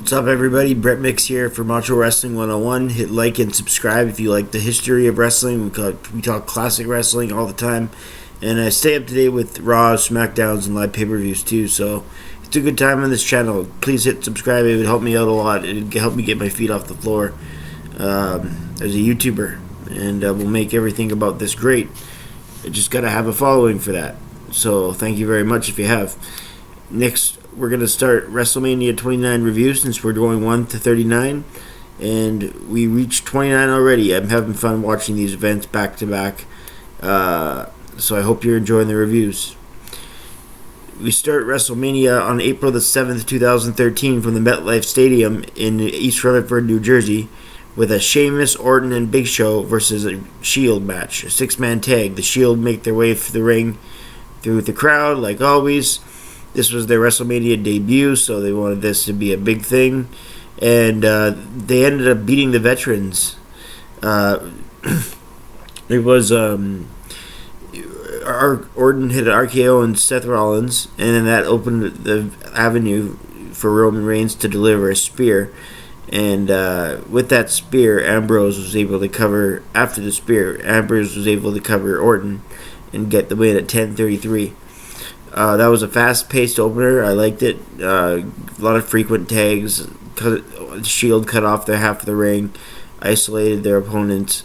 What's up, everybody? Brett Mix here for Macho Wrestling 101. Hit like and subscribe if you like the history of wrestling. We talk classic wrestling all the time. And I stay up to date with Raw, SmackDowns, and live pay-per-views too. So it's a good time on this channel. Please hit subscribe. It would help me out a lot. It would help me get my feet off the floor as a YouTuber. And we'll make everything about this great. I just got to have a following for that. So thank you very much if you have. Next, we're going to start WrestleMania 29 review since we're going 1 to 39. And we reached 29 already. I'm having fun watching these events back to back. So I hope you're enjoying the reviews. We start WrestleMania on April the 7th, 2013 from the MetLife Stadium in East Rutherford, New Jersey, with a Sheamus, Orton, and Big Show versus a Shield match, a six-man tag. The Shield make their way through the ring through the crowd, like always. This was their WrestleMania debut, so they wanted this to be a big thing. And they ended up beating the veterans. It was Orton hit an RKO on Seth Rollins, and then that opened the avenue for Roman Reigns to deliver a spear. And with that spear, Ambrose was able to cover. After the spear, Ambrose was able to cover Orton and get the win at 10:33. That was a fast-paced opener. I liked it. A lot of frequent tags. Shield cut off their half of the ring, isolated their opponents.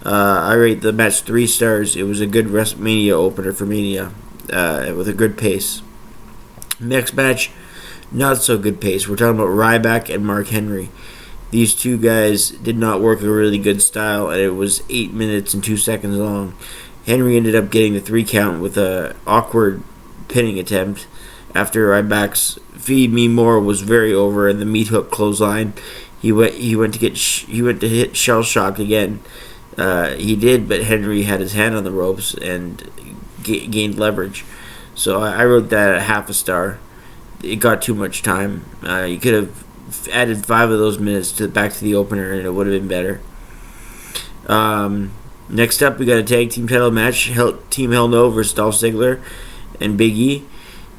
I rate the match 3 stars. It was a good WrestleMania opener for Mania, with a good pace. Next match, not so good pace. We're talking about Ryback and Mark Henry. These two guys did not work a really good style, and it was 8 minutes and 2 seconds long. Henry ended up getting the 3 count with a awkward pinning attempt after Ryback's "Feed Me More" was very over, and the meat hook clothesline. He went to hit Shell Shock again. He did, but Henry had his hand on the ropes and gained leverage. So I wrote that at half a star. It got too much time. You could have added 5 of those minutes back to the opener, and it would have been better. Next up, we got a tag team title match: Team Hell No versus Dolph Ziggler and Big E.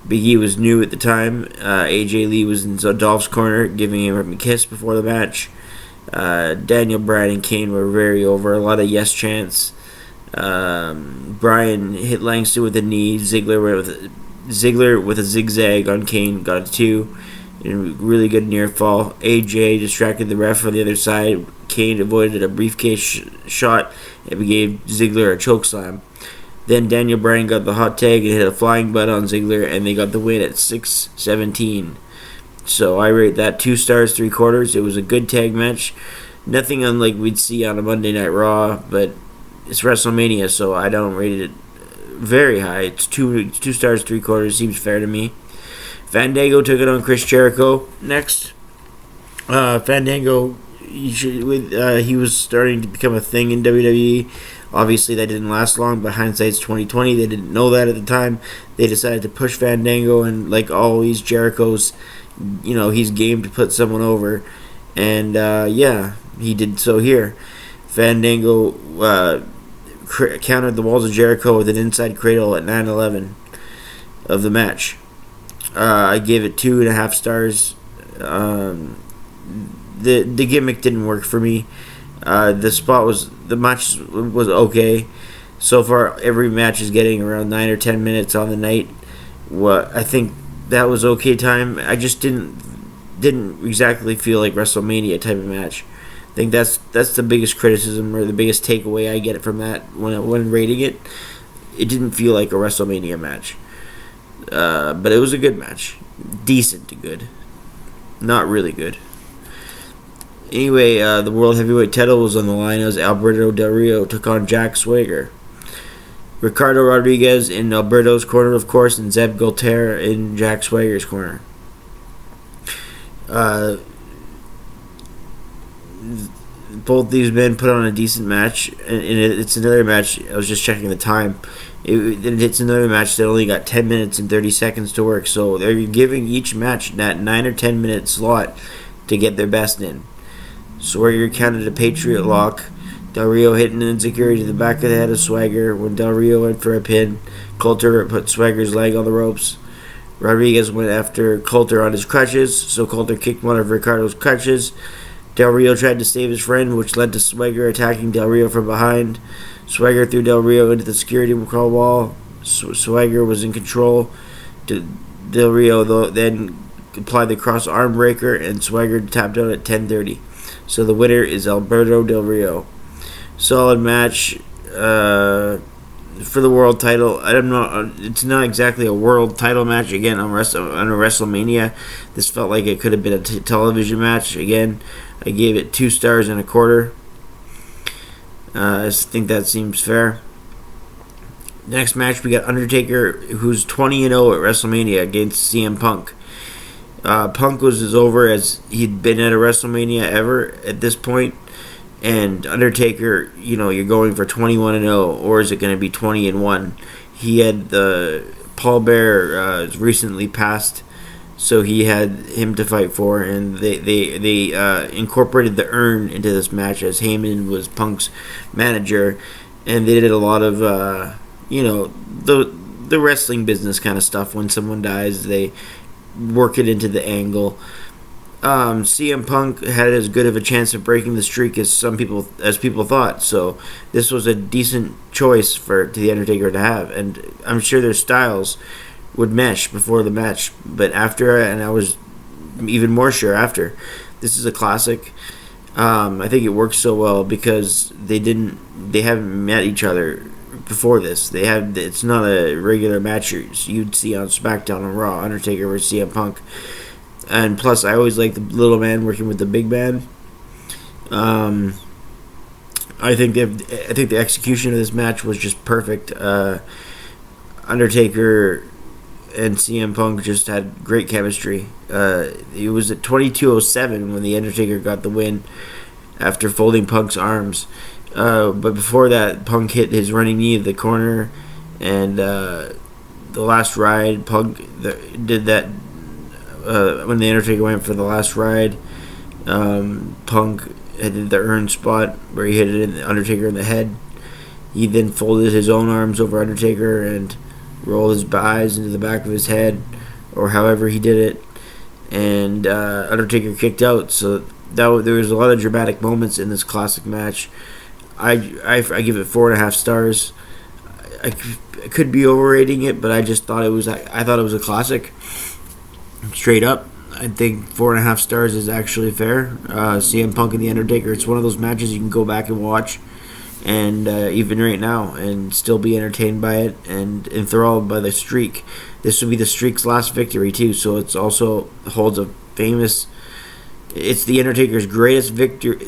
Big E was new at the time. AJ Lee was in Dolph's corner, giving him a kiss before the match. Daniel Bryan and Kane were very over. A lot of yes chants. Bryan hit Langston with a knee. Ziggler with a zigzag on Kane got a 2. Really good near fall. AJ distracted the ref on the other side. Kane avoided a briefcase shot and gave Ziggler a chokeslam. Then Daniel Bryan got the hot tag and hit a flying butt on Ziggler, and they got the win at 6:17. So I rate that 2 stars 3/4. It was a good tag match. Nothing unlike we'd see on a Monday Night Raw, but it's WrestleMania, so I don't rate it very high. It's 2 stars 3/4. Seems fair to me. Fandango took it on Chris Jericho. Next, Fandango, he was starting to become a thing in WWE. Obviously, that didn't last long, but hindsight's 2020. They didn't know that at the time. They decided to push Fandango, and like always, Jericho's, he's game to put someone over, and he did so here. Fandango countered the walls of Jericho with an inside cradle at 9:11 of the match. I gave it 2.5 stars. The gimmick didn't work for me. The match was okay. So far, every match is getting around 9 or 10 minutes on the night. I think that was okay time. I just didn't exactly feel like WrestleMania type of match. I think that's the biggest criticism or the biggest takeaway I get from that when rating it. It didn't feel like a WrestleMania match. But it was a good match. Decent to good. Not really good. Anyway, the World Heavyweight title was on the line as Alberto Del Rio took on Jack Swagger. Ricardo Rodriguez in Alberto's corner, of course, and Zeb Golter in Jack Swagger's corner. Both these men put on a decent match, and it's another match. I was just checking the time. It's another match that only got 10 minutes and 30 seconds to work, so they're giving each match that 9 or 10 minute slot to get their best in. Swagger counted a Patriot lock. Del Rio hit an enziguri to the back of the head of Swagger. When Del Rio went for a pin, Coulter put Swagger's leg on the ropes. Rodriguez went after Coulter on his crutches, so Coulter kicked one of Ricardo's crutches. Del Rio tried to save his friend, which led to Swagger attacking Del Rio from behind. Swagger threw Del Rio into the security crawl wall. Swagger was in control. Del Rio then applied the cross arm breaker, and Swagger tapped out at 10:30. So the winner is Alberto Del Rio. Solid match for the world title. It's not exactly a world title match again on a WrestleMania. This felt like it could have been a television match. Again, I gave it 2 stars and a quarter. I think that seems fair. Next match, we got Undertaker, who's 20-0 at WrestleMania against CM Punk. Punk was as over as he'd been at a WrestleMania ever at this point. And Undertaker, you're going for 21-0, or is it going to be 20-1? He had Paul Bear recently passed, so he had him to fight for, and they incorporated the urn into this match as Heyman was Punk's manager, and they did a lot of the wrestling business kind of stuff. When someone dies, they work it into the angle. CM Punk had as good of a chance of breaking the streak as people thought, so this was a decent choice to the Undertaker to have, and I'm sure their styles would mesh before the match, but after, and I was even more sure after. This is a classic. I think it works so well because they haven't met each other before this. It's not a regular match you'd see on SmackDown or Raw, Undertaker versus CM Punk. And plus, I always like the little man working with the big man. I think the execution of this match was just perfect. Undertaker and CM Punk just had great chemistry. It was at 22:07 when the Undertaker got the win after folding Punk's arms. But before that, Punk hit his running knee at the corner, and the last ride, Punk did that. When the Undertaker went for the last ride, Punk hit the urn spot where he hit the Undertaker in the head. He then folded his own arms over Undertaker and rolled his eyes into the back of his head, or however he did it. And Undertaker kicked out. So there was a lot of dramatic moments in this classic match. I give it 4.5 stars. I could be overrating it, but I just thought it was. I thought it was a classic. Straight up, I think 4.5 stars is actually fair. CM Punk and The Undertaker, it's one of those matches you can go back and watch, and even right now, and still be entertained by it and enthralled by the streak. This will be the streak's last victory too, so it's also holds a famous. It's The Undertaker's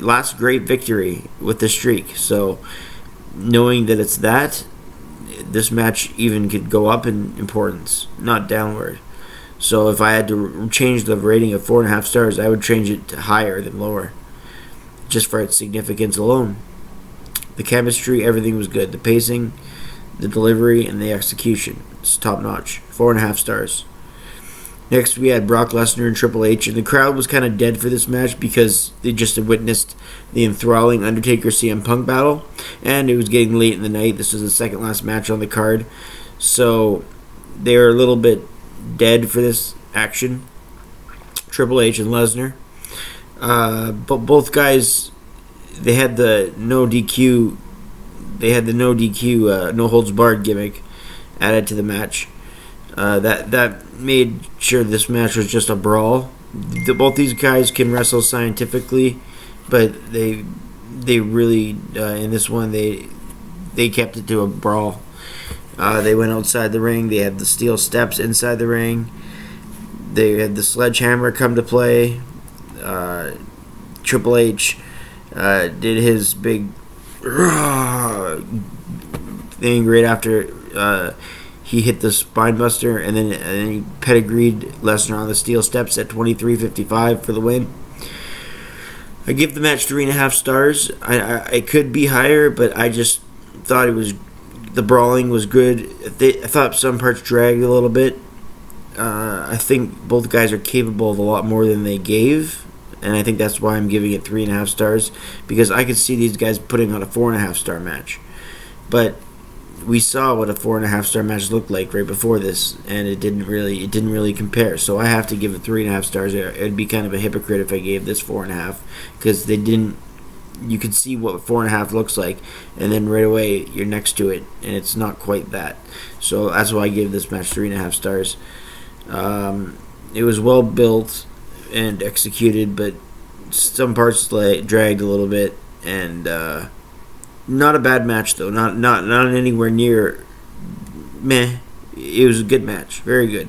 last great victory with the streak. So knowing that it's that, this match even could go up in importance, not downward. So if I had to change the rating of 4.5 stars, I would change it to higher than lower, just for its significance alone. The chemistry, everything was good. The pacing, the delivery, and the execution. It's top notch. 4.5 stars. Next, we had Brock Lesnar and Triple H, and the crowd was kind of dead for this match because they just had witnessed the enthralling Undertaker-CM Punk battle, and it was getting late in the night. This was the second last match on the card, so they were a little bit dead for this action. Triple H and Lesnar, but both guys, they had the no DQ, no holds barred gimmick added to the match. That made sure this match was just a brawl. Both these guys can wrestle scientifically, but they really in this one they kept it to a brawl. They went outside the ring. They had the steel steps inside the ring. They had the sledgehammer come to play. Triple H did his big thing right after he hit the spinebuster, and then he pedigreed Lesnar on the steel steps at 23:55 for the win. I give the match 3.5 stars. I could be higher, but I just thought the brawling was good. I thought some parts dragged a little bit. I think both guys are capable of a lot more than they gave, and I think that's why I'm giving it 3.5 stars, because I could see these guys putting on a 4.5 star match. But we saw what a 4.5 star match looked like right before this, and it didn't really compare. So I have to give it 3.5 stars. It'd be kind of a hypocrite if I gave this 4.5, because they didn't. You can see what 4.5 looks like, and then right away you're next to it, and it's not quite that. So that's why I gave this match 3.5 stars. It was well built and executed, but some parts dragged a little bit, and not a bad match though. Not anywhere near meh. It was a good match, very good.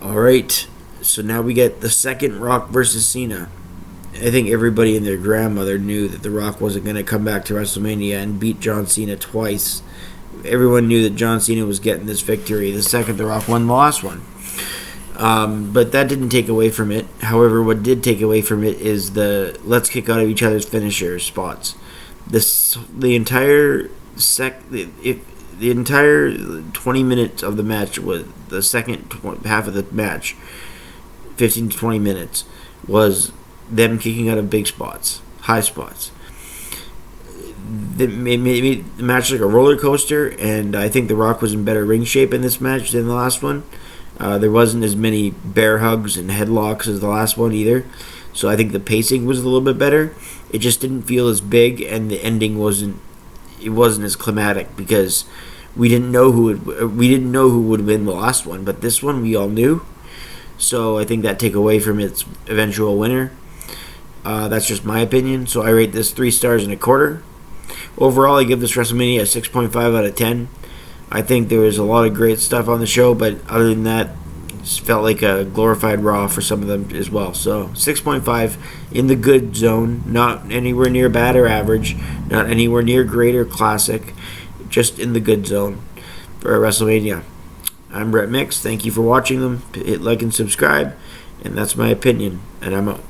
All right, so now we get the second Rock versus Cena. I think everybody and their grandmother knew that The Rock wasn't going to come back to WrestleMania and beat John Cena twice. Everyone knew that John Cena was getting this victory the second The Rock won the last one. But that didn't take away from it. However, what did take away from it is the let's kick out of each other's finisher spots. The entire 20 minutes of the match was the second half of the match, 15 to 20 minutes, was them kicking out of big spots, high spots. It made the match like a roller coaster, and I think The Rock was in better ring shape in this match than the last one. There wasn't as many bear hugs and headlocks as the last one either, so I think the pacing was a little bit better. It just didn't feel as big, and the ending wasn't as climatic, because we didn't know who would win the last one, but this one we all knew. So I think that take away from its eventual winner. That's just my opinion. So I rate this 3 stars and a quarter. Overall, I give this WrestleMania a 6.5 out of 10. I think there was a lot of great stuff on the show, but other than that, it felt like a glorified Raw for some of them as well. So 6.5 in the good zone, not anywhere near bad or average, not anywhere near great or classic, just in the good zone for WrestleMania. I'm Brett Mix. Thank you for watching them. Hit like and subscribe, and that's my opinion, and I'm out.